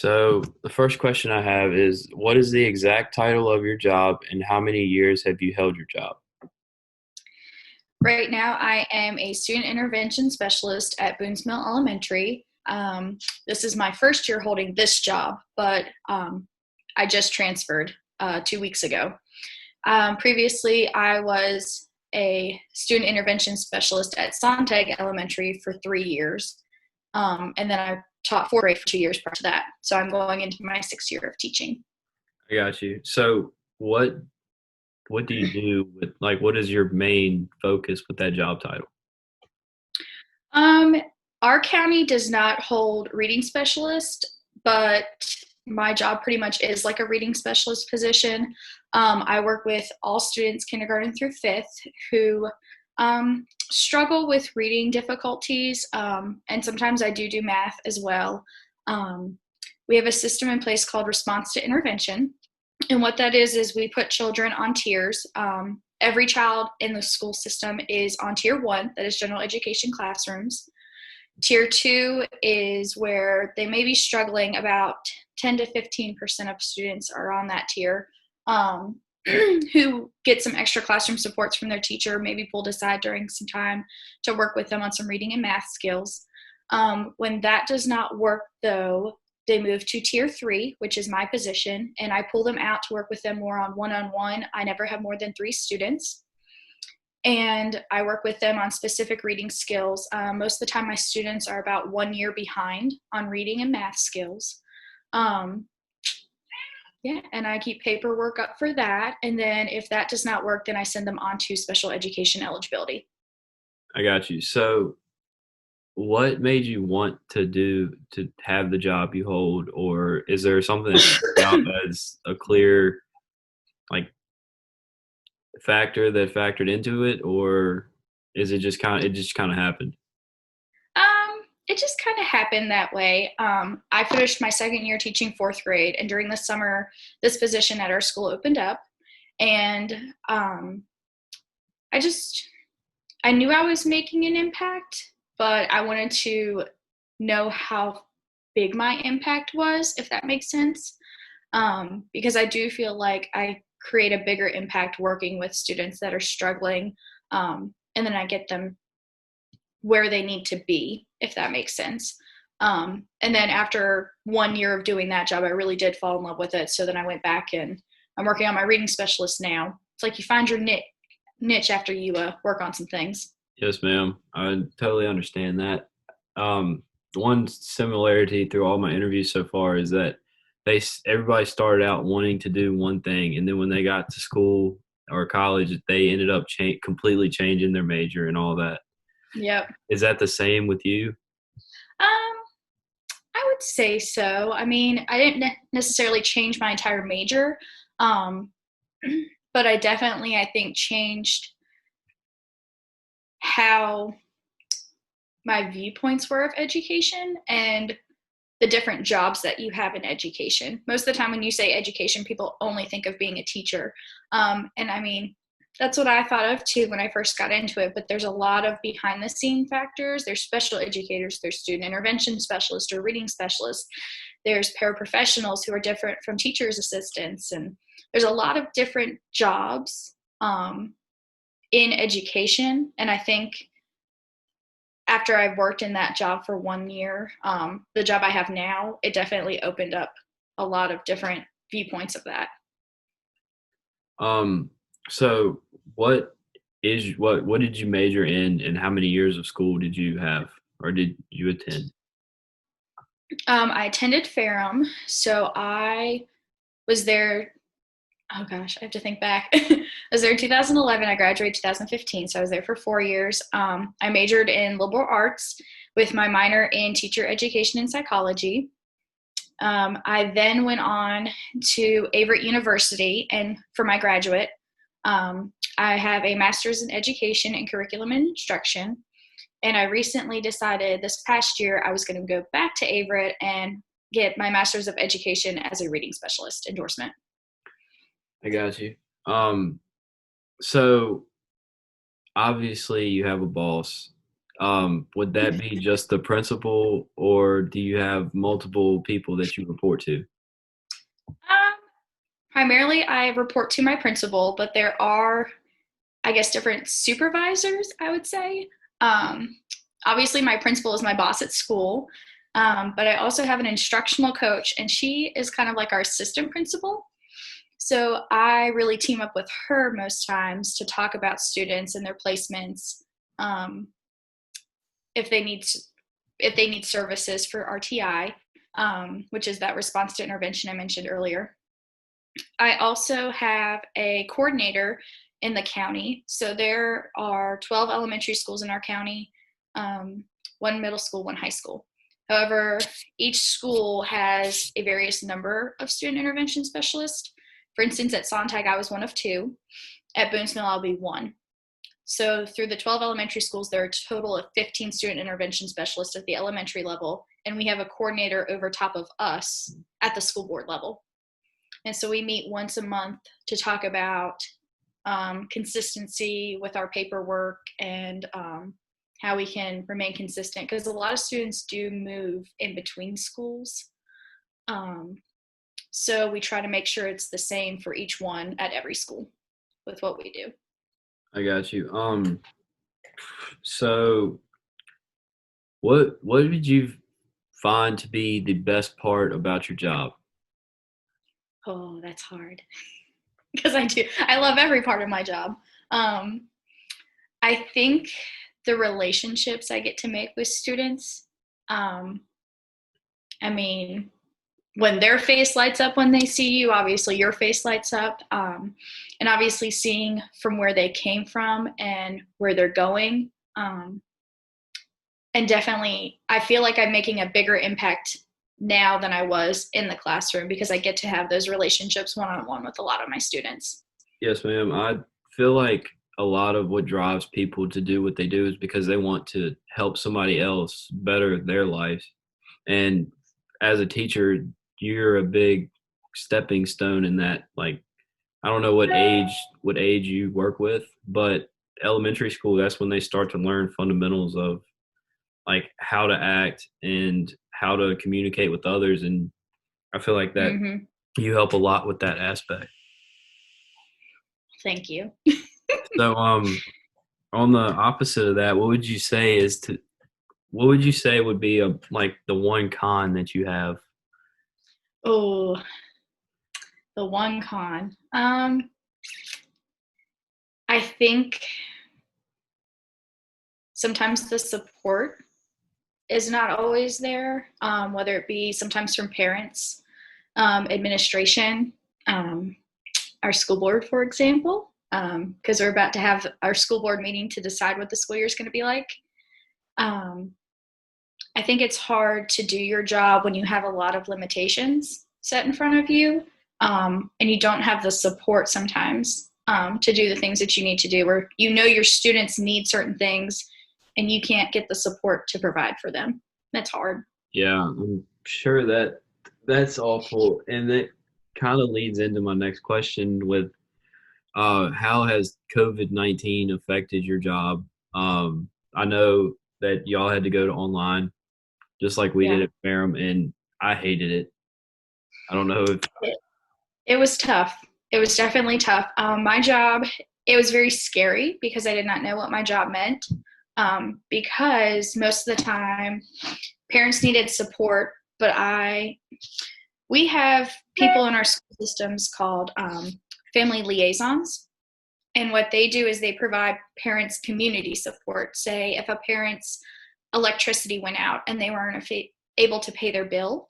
So the first question I have is, what is the exact title of your job and how many years have you held your job? Right now, I am a student intervention specialist at Boones Mill Elementary. This is my first year holding this job, but I just transferred 2 weeks ago. Previously, I was a student intervention specialist at Sontag Elementary for 3 years, and then I taught fourth grade for 2 years prior to that. So I'm going into my sixth year of teaching. I got you. So what do you do with what is your main focus with that job title? Um, our county does not hold reading specialist, but my job pretty much is like a reading specialist position. I work with all students, kindergarten through fifth, who struggle with reading difficulties, and sometimes I do math as well. Um, we have a system in place called response to intervention, and what that is we put children on tiers. Every child in the school system is on tier one, that is general education classrooms. Tier two is where they may be struggling. About 10 to 15% of students are on that tier, who get some extra classroom supports from their teacher, maybe pulled aside during some time to work with them on some reading and math skills. When that does not work, though, they move to tier three, which is my position, and I pull them out to work with them more on one-on-one. I never have more than 3 students, and I work with them on specific reading skills. Most of the time, my students are about 1 year behind on reading and math skills. Um, yeah, and I keep paperwork up for that. And then if that does not work, then I send them on to special education eligibility. I got you. So what made you want to have the job you hold, or is there something that stood out as a clear like factor that factored into it, or is it just kind of happened? It just kind of happened that way. I finished my second year teaching fourth grade, and during the summer, this position at our school opened up, and I just I knew I was making an impact, but I wanted to know how big my impact was, if that makes sense. Because I do feel like I create a bigger impact working with students that are struggling, and then I get them where they need to be, if that makes sense. And then after 1 year of doing that job, I really did fall in love with it. So then I went back and I'm working on my reading specialist now. It's like you find your niche after you work on some things. Yes, ma'am. I totally understand that. One similarity through all my interviews so far is that everybody started out wanting to do one thing, and then when they got to school or college, they ended up completely changing their major and all that. Yep. Is that the same with you? Um, I would say so. I mean, I didn't necessarily change my entire major, um, but I definitely, I think, changed how my viewpoints were of education and the different jobs that you have in education. Most of the time, when you say education, people only think of being a teacher. And I mean, that's what I thought of too when I first got into it. But there's a lot of behind the scene factors. There's special educators, there's student intervention specialists or reading specialists, there's paraprofessionals who are different from teachers' assistants. And there's a lot of different jobs in education. And I think after I've worked in that job for 1 year, the job I have now, it definitely opened up a lot of different viewpoints of that. Um, so what did you major in, and how many years of school did you have, or did you attend? I attended Ferrum, so I was there. Oh gosh, I have to think back. I was there in 2011. I graduated 2015, so I was there for 4 years. I majored in liberal arts with my minor in teacher education and psychology. I then went on to Averett University, and for my graduate, I have a master's in education and curriculum and instruction. And I recently decided this past year I was going to go back to Averett and get my master's of education as a reading specialist endorsement. I got you. So obviously you have a boss. Would that be just the principal, or do you have multiple people that you report to? Um, Primarily, I report to my principal, but there are, I guess, different supervisors, I would say. Um, Obviously, my principal is my boss at school, but I also have an instructional coach, and she is kind of like our assistant principal. So I really team up with her most times to talk about students and their placements, um, if they need services for RTI, which is that response to intervention I mentioned earlier. I also have a coordinator in the county. So there are 12 elementary schools in our county, one middle school, one high school. However, each school has a various number of student intervention specialists. For instance, at Sontag, I was one of two. At Boones Mill, I'll be one. So through the 12 elementary schools, there are a total of 15 student intervention specialists at the elementary level, and we have a coordinator over top of us at the school board level. And so we meet once a month to talk about consistency with our paperwork and how we can remain consistent, because a lot of students do move in between schools. So we try to make sure it's the same for each one at every school with what we do. I got you. So what did you find to be the best part about your job? Oh, that's hard because I love every part of my job. Um, I think the relationships I get to make with students, um, I mean, when their face lights up when they see you, obviously your face lights up. And obviously seeing from where they came from and where they're going. And definitely, I feel like I'm making a bigger impact now than I was in the classroom because I get to have those relationships one on one with a lot of my students. Yes, ma'am. I feel like a lot of what drives people to do what they do is because they want to help somebody else better their life. And as a teacher, you're a big stepping stone in that. Like, I don't know what age you work with, but elementary school, that's when they start to learn fundamentals of like how to act and how to communicate with others. And I feel like that Mm-hmm. you help a lot with that aspect. Thank you. So, on the opposite of that, what would you say would be a like the one con that you have? Oh, the one con. I think sometimes the support is not always there, whether it be sometimes from parents, administration, um, our school board, for example, because we're about to have our school board meeting to decide what the school year is going to be like. Um, I think it's hard to do your job when you have a lot of limitations set in front of you, and you don't have the support sometimes to do the things that you need to do, or you know your students need certain things and you can't get the support to provide for them. That's hard. Yeah, I'm sure that's awful, and that kind of leads into my next question with how has COVID-19 affected your job? I know that y'all had to go to online just like we did Yeah. at Ferrum, and I hated it. I don't know if It was tough. It was definitely tough. My job, it was very scary because I did not know what my job meant. Because most of the time, parents needed support, but we have people in our school systems called family liaisons. And what they do is they provide parents community support. Say if a parent's electricity went out and they weren't able to pay their bill,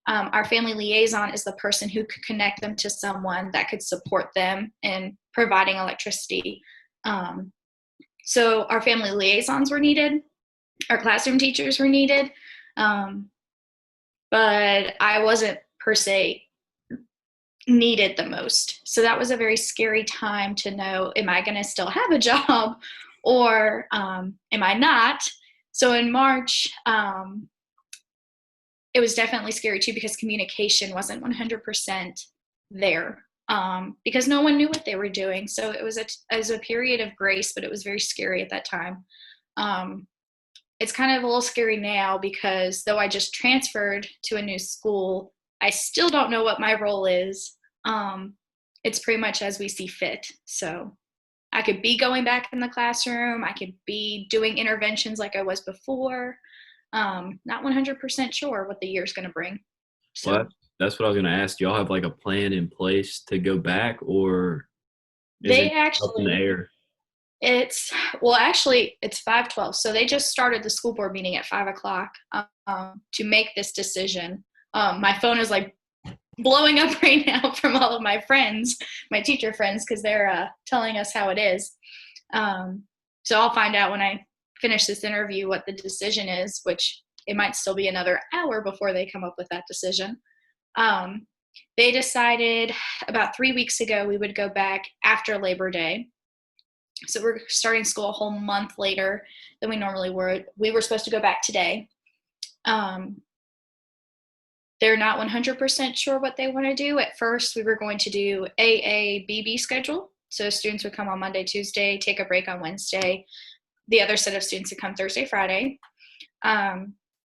our family liaison is the person who could connect them to someone that could support them in providing electricity. So our family liaisons were needed, our classroom teachers were needed, but I wasn't per se needed the most. So that was a very scary time to know, am I going to still have a job or am I not? So in March, it was definitely scary too because communication wasn't 100% there, because no one knew what they were doing. So it was a period of grace, but it was very scary at that time. it's kind of a little scary now because though I just transferred to a new school, I still don't know what my role is. It's pretty much as we see fit. So I could be going back in the classroom. I could be doing interventions like I was before. Not 100% sure what the year's going to bring. Well, So that's what I was going to ask. Do y'all have like a plan in place to go back, or is they it up in the actually, air? it's, well, actually, it's 5:12. So they just started the school board meeting at 5 o'clock to make this decision. My phone is like blowing up right now from all of my friends, my teacher friends, because they're telling us how it is. So I'll find out when I finish this interview what the decision is, which it might still be another hour before they come up with that decision. Um, they decided about 3 weeks ago we would go back after Labor Day. So we're starting school a whole month later than we normally were. We were supposed to go back today. Um, they're not 100% sure what they want to do. At first, we were going to do AABB schedule. So students would come on Monday, Tuesday, take a break on Wednesday. The other set of students would come Thursday, Friday.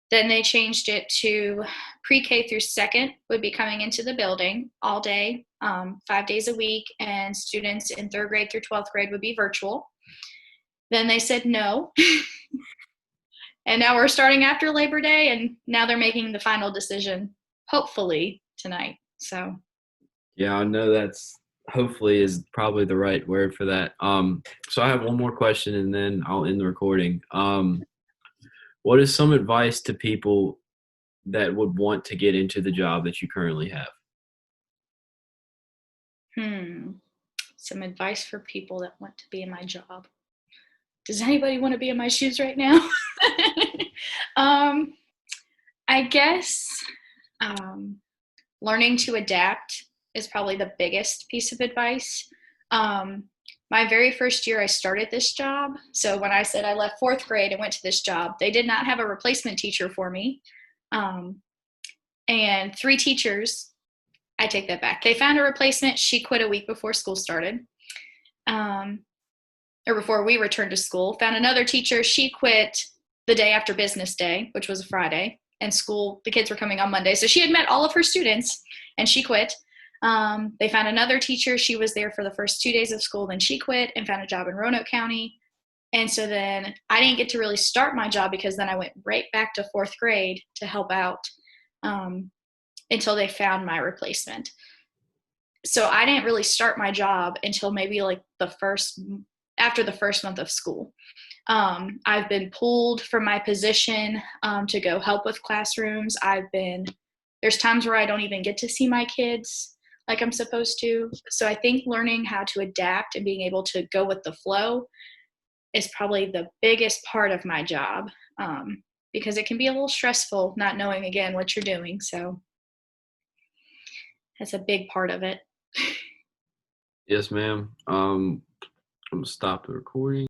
Then they changed it to pre-K through second would be coming into the building all day, 5 days a week, and students in third grade through 12th grade would be virtual. Then they said no. And now we're starting after Labor Day, and now they're making the final decision, hopefully tonight. So Yeah, I know that's hopefully is probably the right word for that. So I have one more question and then I'll end the recording. What is some advice to people that would want to get into the job that you currently have? some advice for people that want to be in my job. Does anybody want to be in my shoes right now? I guess learning to adapt is probably the biggest piece of advice. My very first year I started this job, so when I said I left fourth grade and went to this job, they did not have a replacement teacher for me. And 3 teachers, I take that back. They found a replacement. She quit a week before school started, or before we returned to school. Found another teacher. She quit the day after business day, which was a Friday, and school, the kids were coming on Monday. So she had met all of her students and she quit. They found another teacher. She was there for the first 2 days of school. Then she quit and found a job in Roanoke County. And so then I didn't get to really start my job because then I went right back to fourth grade to help out until they found my replacement. So I didn't really start my job until maybe like after the first month of school. I've been pulled from my position to go help with classrooms. There's times where I don't even get to see my kids like I'm supposed to. So I think learning how to adapt and being able to go with the flow is probably the biggest part of my job, because it can be a little stressful not knowing, again, what you're doing. So that's a big part of it. Yes, ma'am. I'm gonna stop the recording.